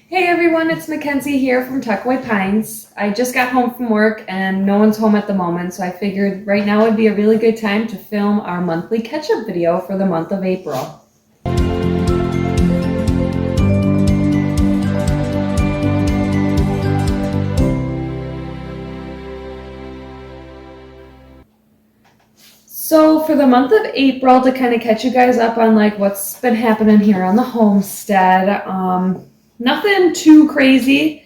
Hey everyone, it's Mackenzie here from Tuckaway Pines. I just got home from work and no one's home at the moment, so I figured right now would be a really good time to film our monthly catch-up video for the month of April. So for the month of April, to kind of catch you guys up on like what's been happening here on the homestead, nothing too crazy.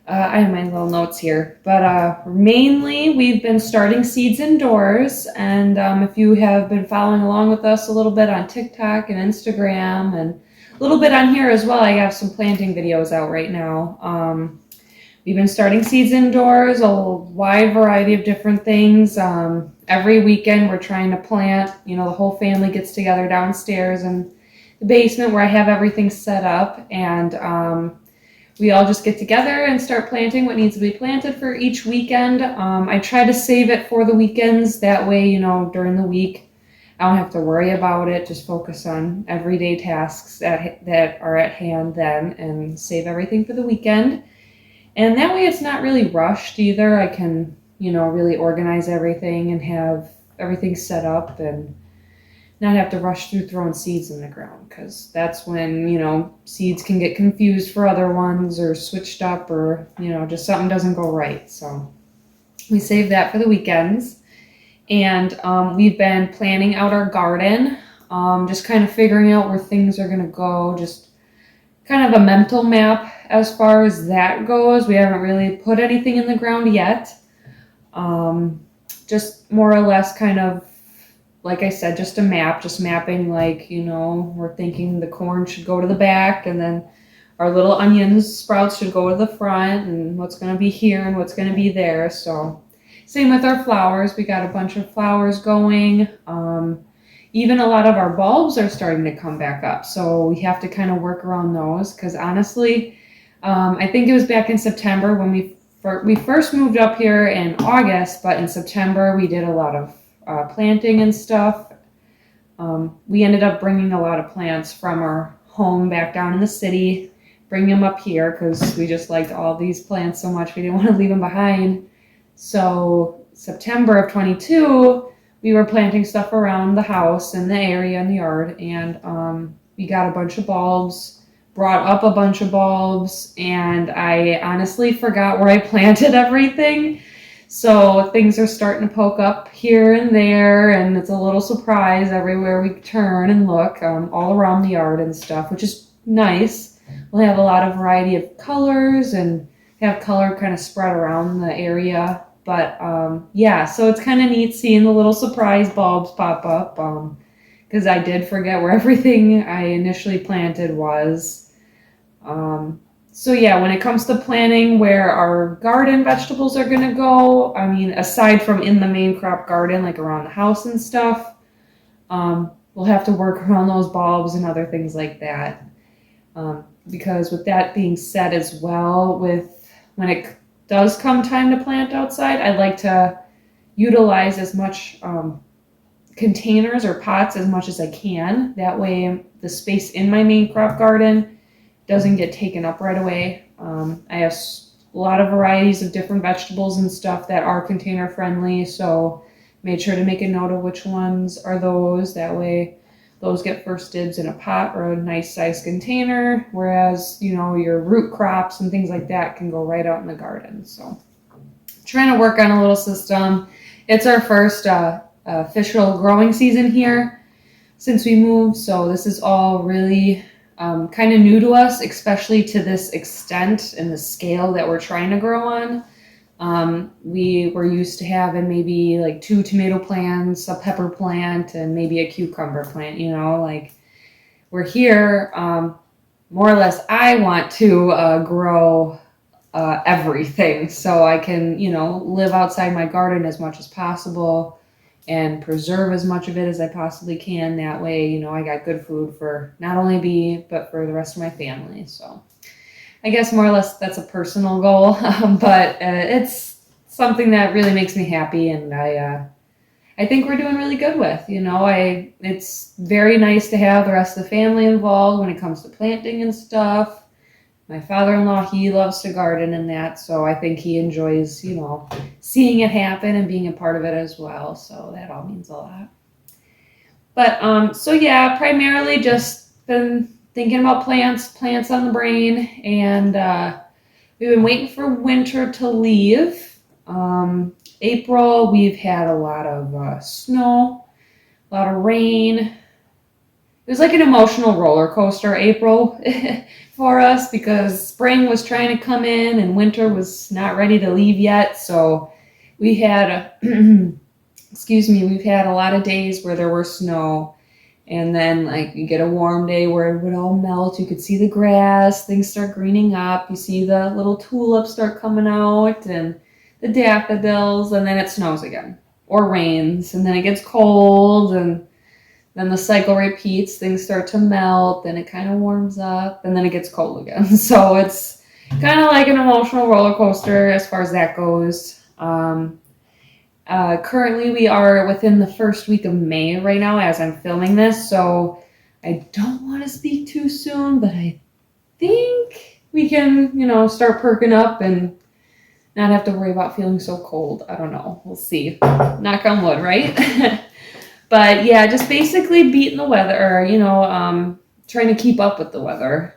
I have my little notes here, but mainly we've been starting seeds indoors. And if you have been following along with us a little bit on TikTok and Instagram and a little bit on here as well, I have some planting videos out right now. We've been starting seeds indoors, a wide variety of different things. Every weekend we're trying to plant, the whole family gets together downstairs in the basement where I have everything set up, and we all just get together and start planting what needs to be planted for each weekend. I try to save it for the weekends. That way, during the week, I don't have to worry about it. Just focus on everyday tasks that are at hand then and save everything for the weekend. And that way it's not really rushed either. I can, really organize everything and have everything set up and not have to rush through throwing seeds in the ground, because that's when, seeds can get confused for other ones or switched up or, just something doesn't go right. So we save that for the weekends. And we've been planning out our garden, just kind of figuring out where things are going to go, just kind of a mental map as far as that goes. We haven't really put anything in the ground yet. Just more or less kind of, like I said, just a map, just mapping like, we're thinking the corn should go to the back and then our little onions sprouts should go to the front, and what's going to be here and what's going to be there. So same with our flowers. We got a bunch of flowers going. Even a lot of our bulbs are starting to come back up. So we have to kind of work around those, because honestly, I think it was back in September when we first moved up here in August, but in September we did a lot of planting and stuff. We ended up bringing a lot of plants from our home back down in the city, bringing them up here because we just liked all these plants so much we didn't want to leave them behind. So September of 22, we were planting stuff around the house and the area in the yard, and we got a bunch of bulbs, brought up a bunch of bulbs, and I honestly forgot where I planted everything. So things are starting to poke up here and there, and it's a little surprise everywhere we turn and look, all around the yard and stuff, which is nice. We'll have a lot of variety of colors and have color kind of spread around the area. But yeah, so it's kind of neat seeing the little surprise bulbs pop up, because I did forget where everything I initially planted was. So yeah, when it comes to planning where our garden vegetables are going to go, I mean, aside from in the main crop garden, like around the house and stuff, we'll have to work around those bulbs and other things like that. Because with that being said as well, when it does come time to plant outside, I'd like to utilize as much containers or pots as much as I can. That way the space in my main crop garden doesn't get taken up right away. I have a lot of varieties of different vegetables and stuff that are container friendly, so made sure to make a note of which ones are those. That way those get first dibs in a pot or a nice size container, whereas, your root crops and things like that can go right out in the garden. So trying to work on a little system. It's our first official growing season here since we moved, so this is all really kind of new to us, especially to this extent and the scale that we're trying to grow on. We were used to having maybe like 2 tomato plants, a pepper plant, and maybe a cucumber plant, like we're here, more or less I want to grow everything so I can, live outside my garden as much as possible and preserve as much of it as I possibly can. That way, I got good food for not only me, but for the rest of my family. So I guess more or less that's a personal goal, but it's something that really makes me happy, and I think we're doing really good with. It's very nice to have the rest of the family involved when it comes to planting and stuff. My father-in-law, he loves to garden and that, so I think he enjoys, seeing it happen and being a part of it as well. So that all means a lot. But so yeah, primarily just been thinking about plants on the brain, and we've been waiting for winter to leave. April, we've had a lot of snow, a lot of rain. It was like an emotional roller coaster, April, for us, because spring was trying to come in and winter was not ready to leave yet. So we had, we've had a lot of days where there were snow. And then, like, you get a warm day where it would all melt. You could see the grass, things start greening up. You see the little tulips start coming out and the daffodils, and then it snows again or rains, and then it gets cold, and then the cycle repeats. Things start to melt, then it kind of warms up, and then it gets cold again. So it's kind of like an emotional roller coaster as far as that goes. Currently, we are within the first week of May right now as I'm filming this, so I don't want to speak too soon, but I think we can, start perking up and not have to worry about feeling so cold. I don't know. We'll see. Knock on wood, right? But yeah, just basically beating the weather, or, trying to keep up with the weather.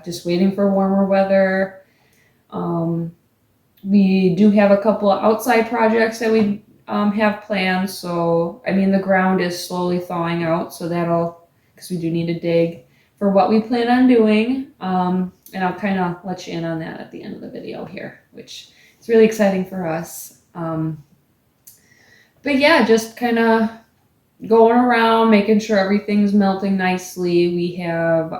Just waiting for warmer weather. We do have a couple of outside projects that we have planned. So, the ground is slowly thawing out. So because we do need to dig for what we plan on doing. And I'll kind of let you in on that at the end of the video here, which is really exciting for us. But yeah, just kind of going around, making sure everything's melting nicely. We have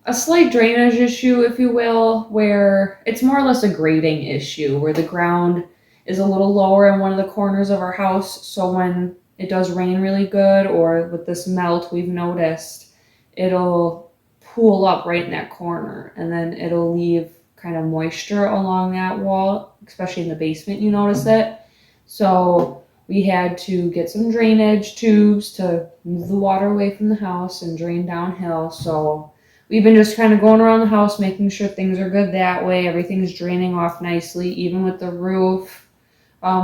a slight drainage issue, if you will, where it's more or less a grading issue, where the ground is a little lower in one of the corners of our house. So when it does rain really good, or with this melt, we've noticed it'll pool up right in that corner, and then it'll leave kind of moisture along that wall, especially in the basement. You notice it. So we had to get some drainage tubes to move the water away from the house and drain downhill. So we've been just kind of going around the house, making sure things are good that way. Everything's draining off nicely, even with the roof,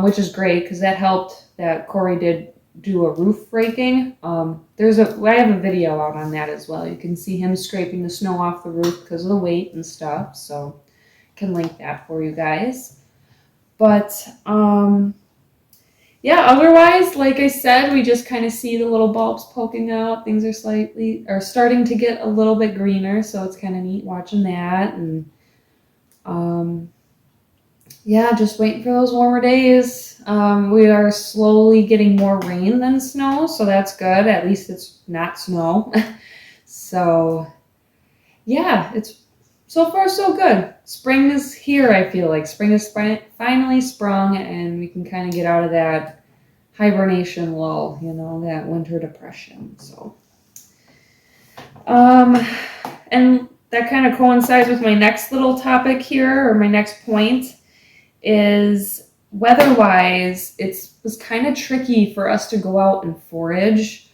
which is great because that helped that Corey did do a roof raking. I have a video out on that as well. You can see him scraping the snow off the roof because of the weight and stuff. So I can link that for you guys. But yeah, otherwise, like I said, we just kind of see the little bulbs poking out. Things are starting to get a little bit greener, so it's kind of neat watching that. And yeah, just waiting for those warmer days. We are slowly getting more rain than snow, so that's good. At least it's not snow. So yeah, it's so far so good. Spring is here, I feel like. Spring is finally sprung, and we can kind of get out of that hibernation lull, that winter depression. So, and that kind of coincides with my next little topic here, or my next point, is weather-wise, it was kind of tricky for us to go out and forage.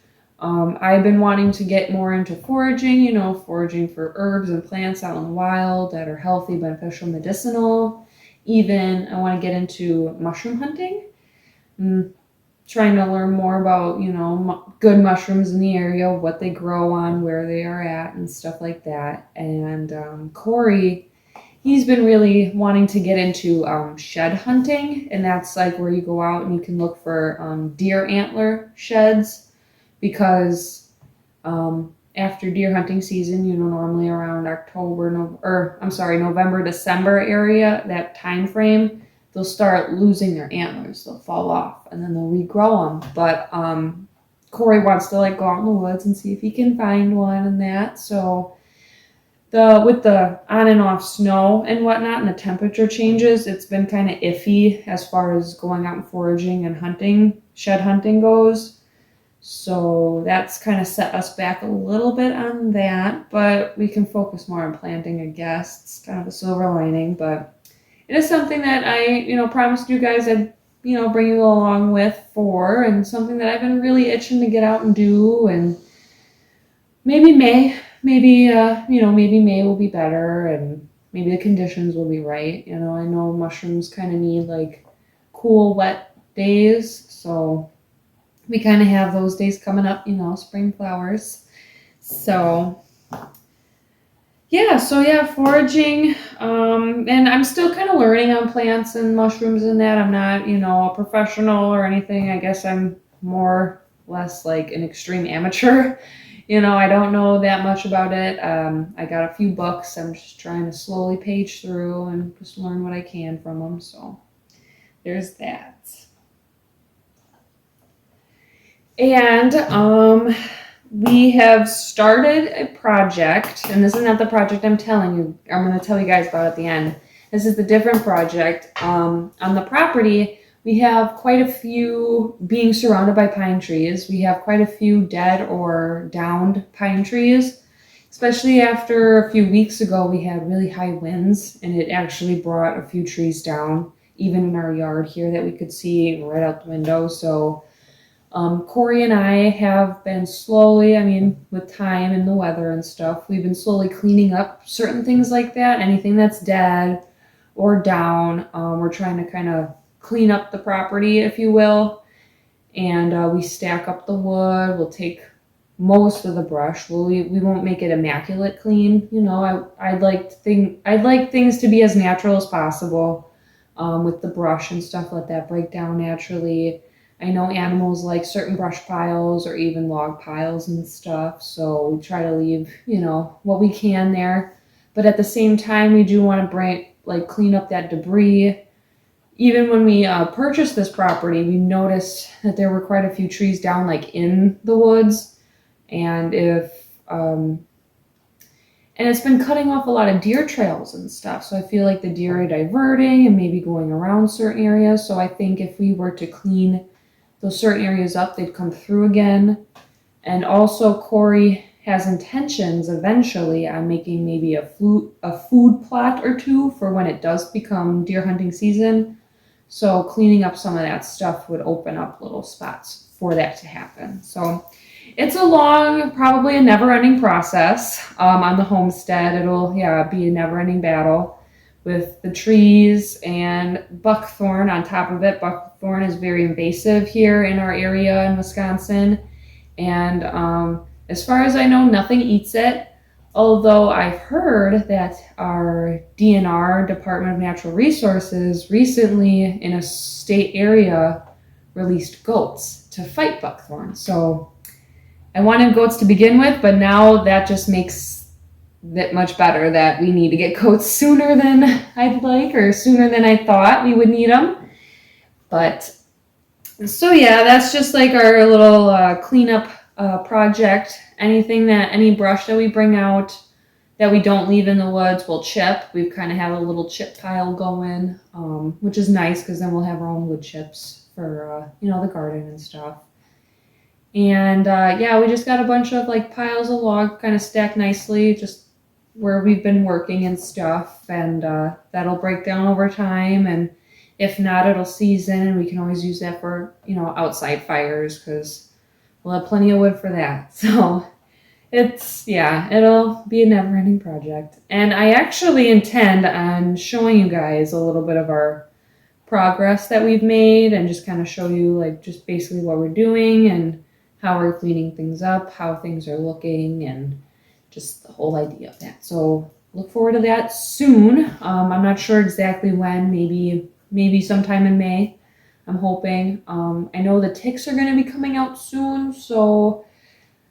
I've been wanting to get more into foraging, foraging for herbs and plants out in the wild that are healthy, beneficial, medicinal. Even I want to get into mushroom hunting. Trying to learn more about, good mushrooms in the area, what they grow on, where they are at, and stuff like that. And Corey, he's been really wanting to get into shed hunting, and that's like where you go out and you can look for deer antler sheds. Because after deer hunting season, normally around November, December area, that time frame, they'll start losing their antlers. They'll fall off, and then they'll regrow them. But Corey wants to go out in the woods and see if he can find one and that. So with the on and off snow and whatnot, and the temperature changes, it's been kind of iffy as far as going out and foraging and hunting, shed hunting goes. So that's kind of set us back a little bit on that, but we can focus more on planting, I guess. It's kind of a silver lining, but it is something that I, promised you guys I'd, bring you along with and something that I've been really itching to get out and do. And maybe May maybe, maybe May will be better and maybe the conditions will be right. I know mushrooms kind of need like cool, wet days. So we kind of have those days coming up, spring flowers. So yeah, foraging. And I'm still kind of learning on plants and mushrooms and that. I'm not, a professional or anything. I guess I'm more or less like an extreme amateur. I don't know that much about it. I got a few books. I'm just trying to slowly page through and just learn what I can from them. So there's that. And we have started a project, and this is not the project I'm telling you. I'm going to tell you guys about at the end. This is the different project. On the property, we have quite a few, being surrounded by pine trees, we have quite a few dead or downed pine trees, especially after a few weeks ago we had really high winds, and it actually brought a few trees down, even in our yard here that we could see right out the window. So Corey and I have been slowly, with time and the weather and stuff, we've been slowly cleaning up certain things like that. Anything that's dead or down, we're trying to kind of clean up the property, if you will. And we stack up the wood. We'll take most of the brush. We won't make it immaculate clean. I'd like things to be as natural as possible with the brush and stuff. Let that break down naturally. I know animals like certain brush piles or even log piles and stuff, so we try to leave, what we can there. But at the same time, we do want to clean up that debris. Even when we purchased this property, we noticed that there were quite a few trees down, in the woods, and and it's been cutting off a lot of deer trails and stuff. So I feel like the deer are diverting and maybe going around certain areas. So I think if we were to clean those certain areas up, they'd come through again. And Corey has intentions eventually on making maybe a food plot or two for when it does become deer hunting season. So cleaning up some of that stuff would open up little spots for that to happen. So it's a long, probably a never-ending process on the homestead. It'll be a never-ending battle with the trees and buckthorn on top of it. Buckthorn is very invasive here in our area in Wisconsin. And as far as I know, nothing eats it. Although I've heard that our DNR, Department of Natural Resources, recently in a state area released goats to fight buckthorn. So I wanted goats to begin with, but now that just makes that much better that we need to get goats sooner than I'd like, or sooner than I thought we would need them. But so yeah, that's just like our little cleanup project. Any brush that we bring out that we don't leave in the woods, we'll chip. We kind of have a little chip pile going, which is nice because then we'll have our own wood chips for the garden and stuff. And we just got a bunch of piles of log kind of stacked nicely, just where we've been working and stuff, and that'll break down over time, and if not, it'll season, and we can always use that for outside fires because we'll have plenty of wood for that. So it'll be a never-ending project. And I actually intend on showing you guys a little bit of our progress that we've made and just kind of show you just basically what we're doing and how we're cleaning things up, how things are looking, and just the whole idea of that. So look forward to that soon. I'm not sure exactly when, maybe sometime in May, I'm hoping. I know the ticks are going to be coming out soon, so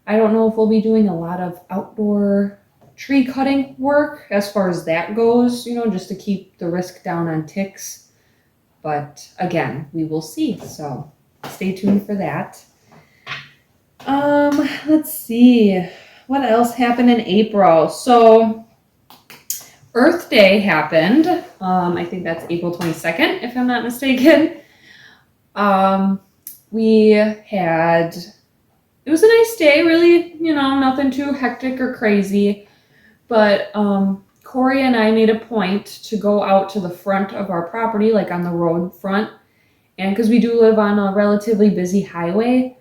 I don't know if we'll be doing a lot of outdoor tree cutting work as far as that goes, just to keep the risk down on ticks. But again, we will see. So stay tuned for that. Let's see. What else happened in April? So Earth Day happened. I think that's April 22nd, if I'm not mistaken. It was a nice day, really, nothing too hectic or crazy. But Corey and I made a point to go out to the front of our property, on the road front. And because we do live on a relatively busy highway,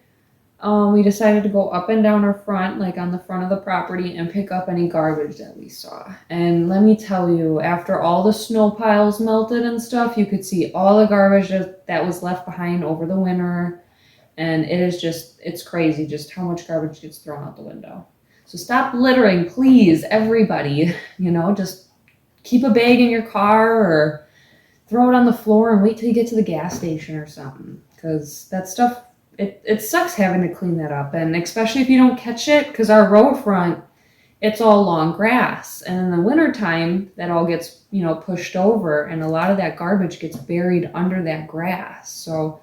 we decided to go up and down our front, like on the front of the property, and pick up any garbage that we saw. And let me tell you, after all the snow piles melted and stuff, you could see all the garbage that was left behind over the winter. And it is just, it's crazy just how much garbage gets thrown out the window. So stop littering, please, everybody. You know, just keep a bag in your car or throw it on the floor and wait till you get to the gas station or something. Because that stuff, it sucks having to clean that up. And especially if you don't catch it, because our road front, it's all long grass. And in the wintertime, that all gets, you know, pushed over. And a lot of that garbage gets buried under that grass. So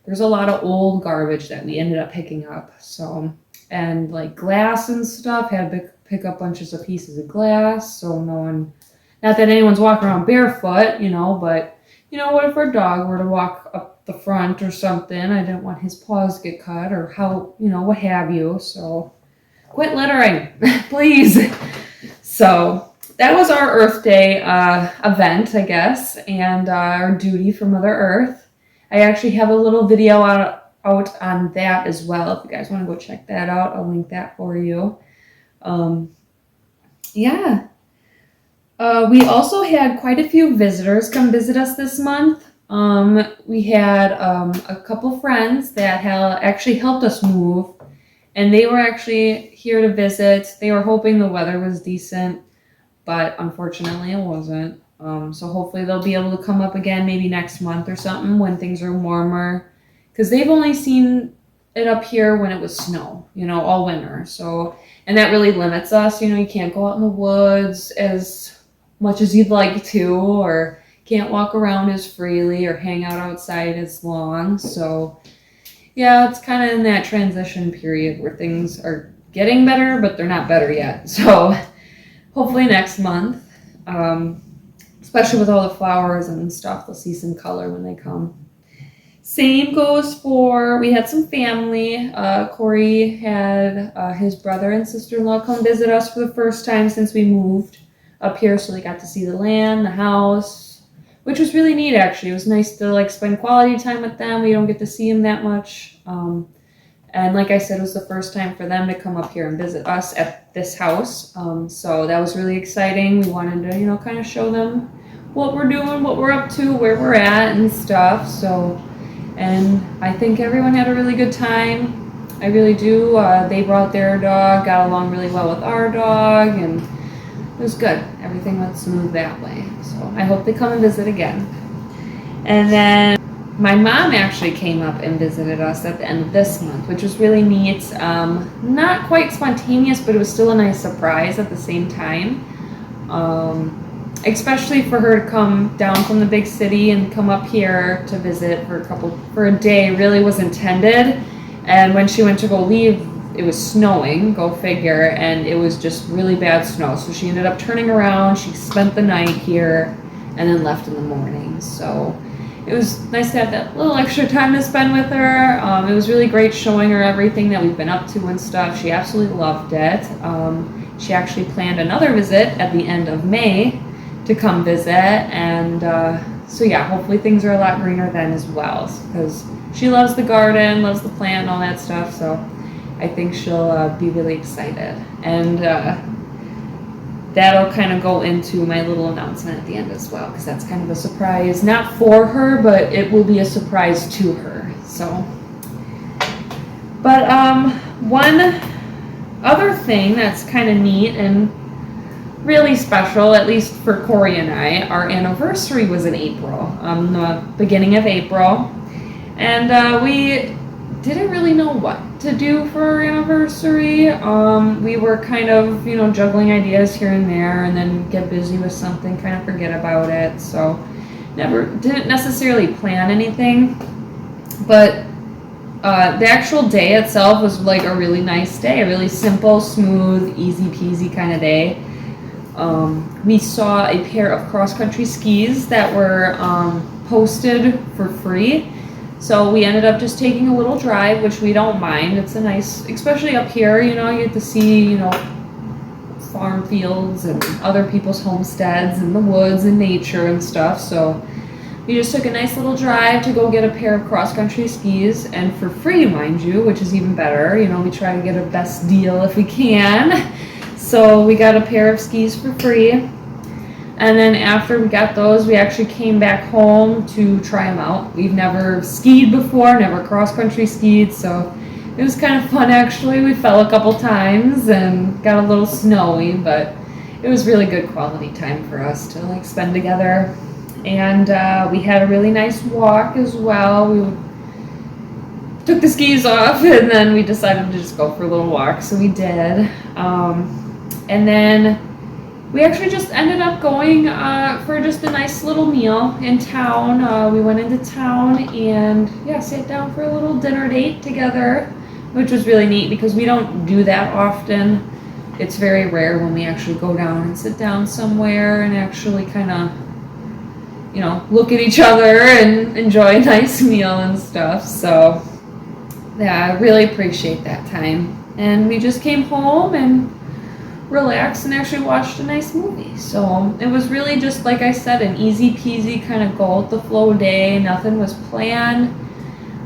there's a lot of old garbage that we ended up picking up. So, and like glass and stuff, had to pick up bunches of pieces of glass. So no one, not that anyone's walking around barefoot, you know, but, you know, what if our dog were to walk up the front or something? I didn't want his paws to get cut or how, you know, what have you. So quit littering, please. So that was our Earth Day event, I guess, and our duty for Mother Earth. I actually have a little video out on that as well. If you guys want to go check that out, I'll link that for you. Yeah. We also had quite a few visitors come visit us this month. We had a couple friends that actually helped us move, and they were actually here to visit. They were hoping the weather was decent, but unfortunately it wasn't. So hopefully they'll be able to come up again maybe next month or something when things are warmer, because they've only seen it up here when it was snow, you know, all winter. So, and that really limits us. You know, you can't go out in the woods as much as you'd like to, or can't walk around as freely or hang out outside as long. So yeah, it's kind of in that transition period where things are getting better, but they're not better yet. So hopefully next month, especially with all the flowers and stuff, they'll see some color when they come. Same goes for, we had some family. Corey had his brother and sister-in-law come visit us for the first time since we moved up here, so they got to see the land, the house, which was really neat actually. It was nice to like spend quality time with them. We don't get to see them that much. And like I said, it was the first time for them to come up here and visit us at this house. So that was really exciting. We wanted to, you know, kind of show them what we're doing, what we're up to, where we're at and stuff. So, and I think everyone had a really good time. I really do. They brought their dog, got along really well with our dog, and it was good. Everything went smooth that way. So I hope they come and visit again. And then my mom actually came up and visited us at the end of this month, which was really neat. Not quite spontaneous, but it was still a nice surprise at the same time. Especially for her to come down from the big city and come up here to visit for a day really was intended. And when she went to go leave, it was snowing, go figure, and it was just really bad snow. So she ended up turning around, she spent the night here, and then left in the morning. So it was nice to have that little extra time to spend with her. It was really great showing her everything that we've been up to and stuff. She absolutely loved it. She actually planned another visit at the end of May to come visit, and so yeah, hopefully things are a lot greener then as well, because she loves the garden, loves the plant and all that stuff. So I think she'll be really excited, and that'll kind of go into my little announcement at the end as well, because that's kind of a surprise, not for her, but it will be a surprise to her. So, but one other thing that's kind of neat and really special, at least for Corey and I, our anniversary was in April, the beginning of April, and we didn't really know what to do for our anniversary. We were kind of, you know, juggling ideas here and there, and then get busy with something, kind of forget about it. So didn't necessarily plan anything, but the actual day itself was like a really nice day, a really simple, smooth, easy peasy kind of day. We saw a pair of cross-country skis that were posted for free. So we ended up just taking a little drive, which we don't mind. It's a nice, especially up here, you know, you get to see, you know, farm fields and other people's homesteads and the woods and nature and stuff. So we just took a nice little drive to go get a pair of cross-country skis, and for free, mind you, which is even better. We try to get a best deal if we can. So we got a pair of skis for free. And then after we got those, we actually came back home to try them out. We've never skied before, never cross-country skied, so it was kind of fun actually. We fell a couple times and got a little snowy, but it was really good quality time for us to spend together. And we had a really nice walk as well. We took the skis off and then we decided to just go for a little walk, so we did. And then we actually just ended up going for just a nice little meal in town. We went into town and sat down for a little dinner date together, which was really neat because we don't do that often. It's very rare when we actually go down and sit down somewhere and actually kind of, look at each other and enjoy a nice meal and stuff. So, I really appreciate that time. And we just came home and relaxed and actually watched a nice movie. So it was really just, like I said, an easy peasy kind of go with the flow day. Nothing was planned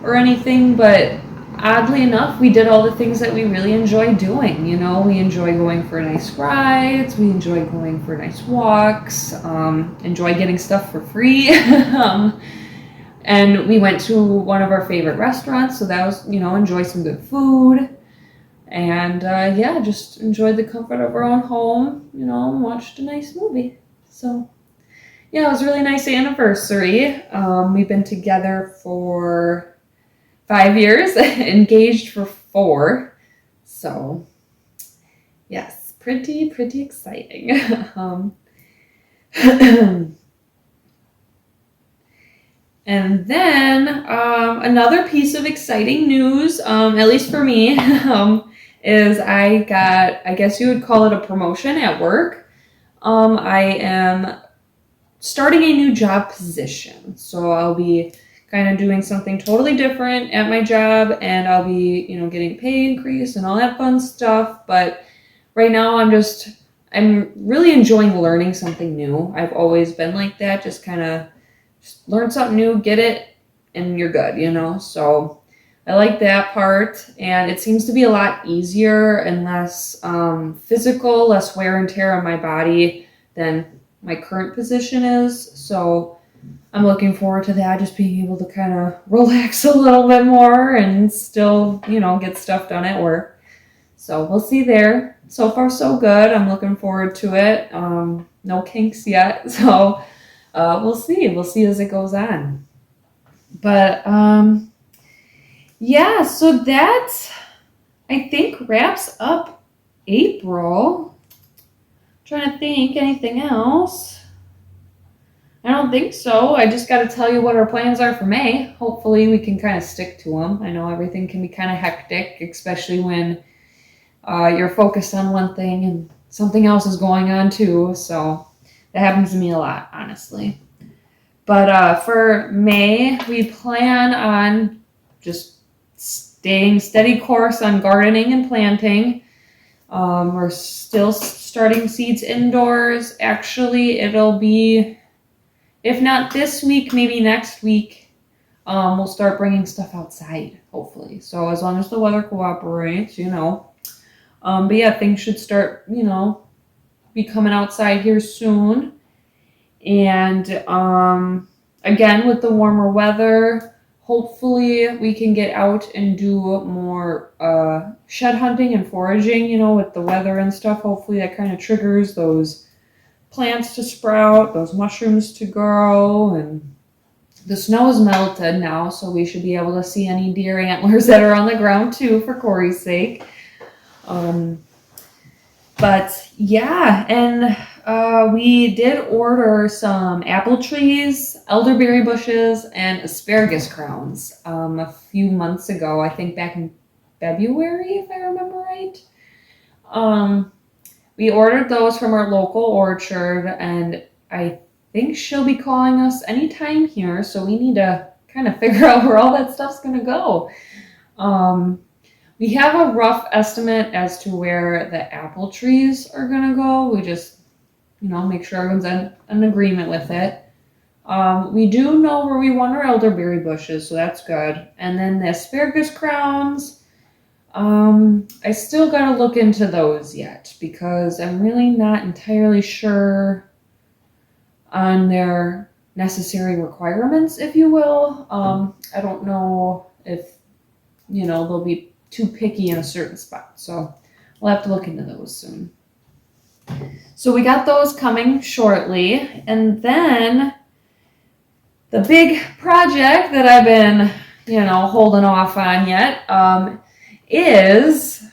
or anything, but oddly enough, we did all the things that we really enjoy doing. We enjoy going for nice rides, we enjoy going for nice walks, enjoy getting stuff for free. And we went to one of our favorite restaurants, so that was, enjoy some good food. And just enjoyed the comfort of our own home, and watched a nice movie. So, it was a really nice anniversary. We've been together for 5 years, engaged for 4. So, yes, pretty exciting. And then another piece of exciting news, at least for me, is I got, I guess you would call it a promotion at work. I am starting a new job position. So I'll be kind of doing something totally different at my job, and I'll be, getting a pay increase and all that fun stuff. But right now I'm really enjoying learning something new. I've always been like that, just kind of learn something new, get it, and you're good, So I like that part, and it seems to be a lot easier and less physical, less wear and tear on my body than my current position is. So I'm looking forward to that, just being able to kind of relax a little bit more and still, get stuff done at work. So we'll see there. So far, so good. I'm looking forward to it. No kinks yet, so we'll see. We'll see as it goes on. But so that, I think, wraps up April. Trying to think anything else. I don't think so. I just got to tell you what our plans are for May. Hopefully we can kind of stick to them. I know everything can be kind of hectic, especially when you're focused on one thing and something else is going on too. So that happens to me a lot, honestly. But for May, we plan on just staying steady course on gardening and planting. We're still starting seeds indoors. Actually, it'll be, if not this week, maybe next week, we'll start bringing stuff outside, hopefully. So as long as the weather cooperates, But things should start, be coming outside here soon. And again, with the warmer weather, hopefully we can get out and do more shed hunting and foraging, with the weather and stuff. Hopefully that kind of triggers those plants to sprout, those mushrooms to grow, and the snow is melted now, so we should be able to see any deer antlers that are on the ground too, for Corey's sake. We did order some apple trees, elderberry bushes, and asparagus crowns a few months ago, I think back in February, if I remember right. We ordered those from our local orchard, and I think she'll be calling us anytime here, so we need to kind of figure out where all that stuff's going to go. We have a rough estimate as to where the apple trees are going to go. We just, make sure everyone's in agreement with it. We do know where we want our elderberry bushes, so that's good. And then the asparagus crowns, I still gotta look into those yet because I'm really not entirely sure on their necessary requirements, if you will. I don't know if, they'll be too picky in a certain spot. So we'll have to look into those soon. So we got those coming shortly. And then the big project that I've been, holding off on yet is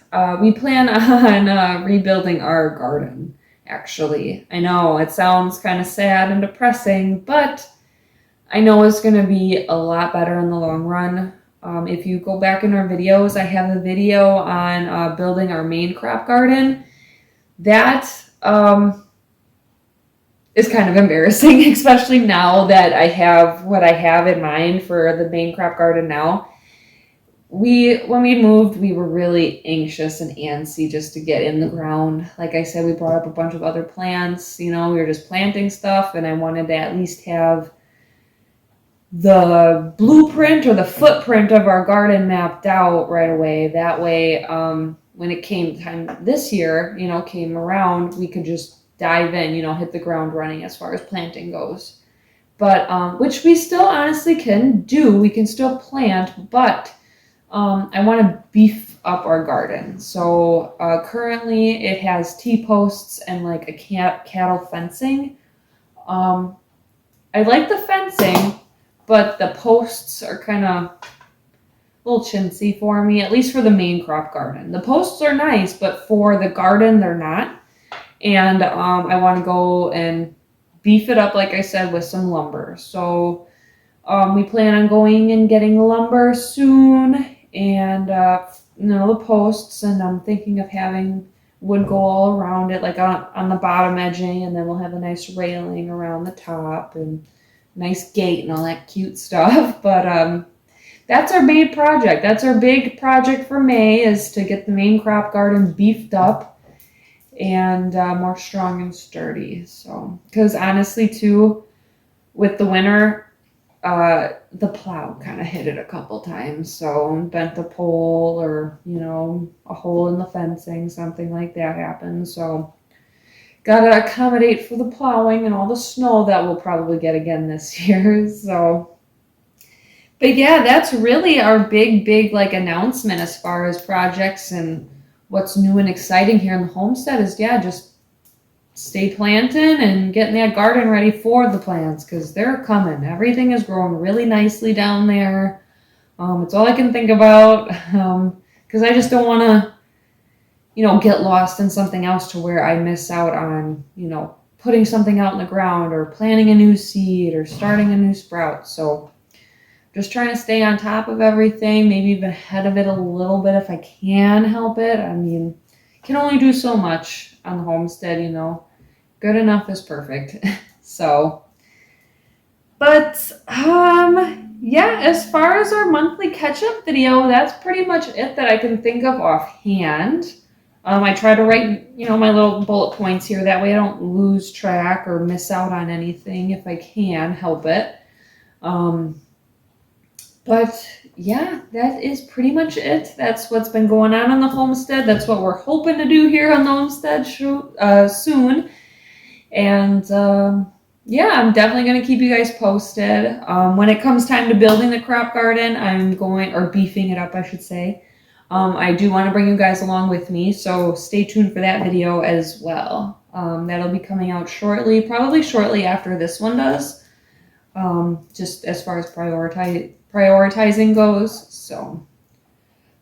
we plan on rebuilding our garden. Actually, I know it sounds kind of sad and depressing, but I know it's going to be a lot better in the long run. If you go back in our videos, I have a video on building our main crop garden. That is kind of embarrassing, especially now that I have what I have in mind for the main crop garden now. When we moved, we were really anxious and antsy just to get in the ground. Like I said, we brought up a bunch of other plants. We were just planting stuff, and I wanted to at least have the blueprint or the footprint of our garden mapped out right away. That way, when it came time this year, came around, we could just dive in, hit the ground running as far as planting goes. But, which we still honestly can do. We can still plant, but I want to beef up our garden. So currently it has T-posts and like a cattle fencing. I like the fencing, but the posts are kind of a little chintzy for me, at least for the main crop garden. The posts are nice, but for the garden, they're not. And I want to go and beef it up, like I said, with some lumber. So we plan on going and getting lumber soon. And the posts, and I'm thinking of having wood go all around it, like on the bottom edging, and then we'll have a nice railing around the top and nice gate and all that cute stuff. But that's our main project. That's our big project for May, is to get the main crop garden beefed up and more strong and sturdy. So, because honestly too, with the winter, the plow kind of hit it a couple times, so bent the pole, or a hole in the fencing, something like that happened. So gotta accommodate for the plowing and all the snow that we'll probably get again this year. So, but yeah, that's really our big like announcement as far as projects and what's new and exciting here in the homestead is, just stay planting and getting that garden ready for the plants, because they're coming. Everything is growing really nicely down there. It's all I can think about, because I just don't want to, get lost in something else to where I miss out on, putting something out in the ground or planting a new seed or starting a new sprout. So just trying to stay on top of everything, maybe even ahead of it a little bit if I can help it. I mean, can only do so much on the homestead, Good enough is perfect. So, but as far as our monthly catch-up video, that's pretty much it that I can think of offhand. I try to write, my little bullet points here. That way I don't lose track or miss out on anything if I can help it. But yeah, that is pretty much it. That's what's been going on the homestead. That's what we're hoping to do here on the homestead soon. And I'm definitely going to keep you guys posted. When it comes time to building the crop garden, or beefing it up, I should say. I do want to bring you guys along with me, so stay tuned for that video as well. That'll be coming out shortly, probably shortly after this one does, just as far as prioritizing goes. So,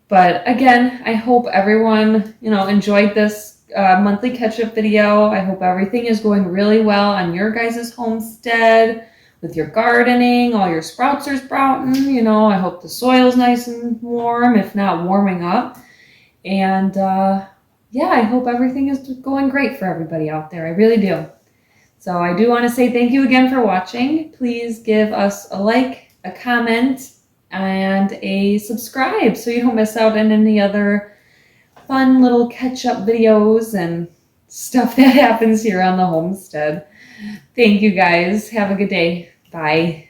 but again, I hope everyone, enjoyed this monthly catch-up video. I hope everything is going really well on your guys' homestead with your gardening. All your sprouts are sprouting. I hope the soil's nice and warm, if not warming up. And I hope everything is going great for everybody out there. I really do. So I do want to say thank you again for watching. Please give us a like, a comment, and a subscribe so you don't miss out on any other fun little catch-up videos and stuff that happens here on the homestead. Thank you guys. Have a good day. Bye.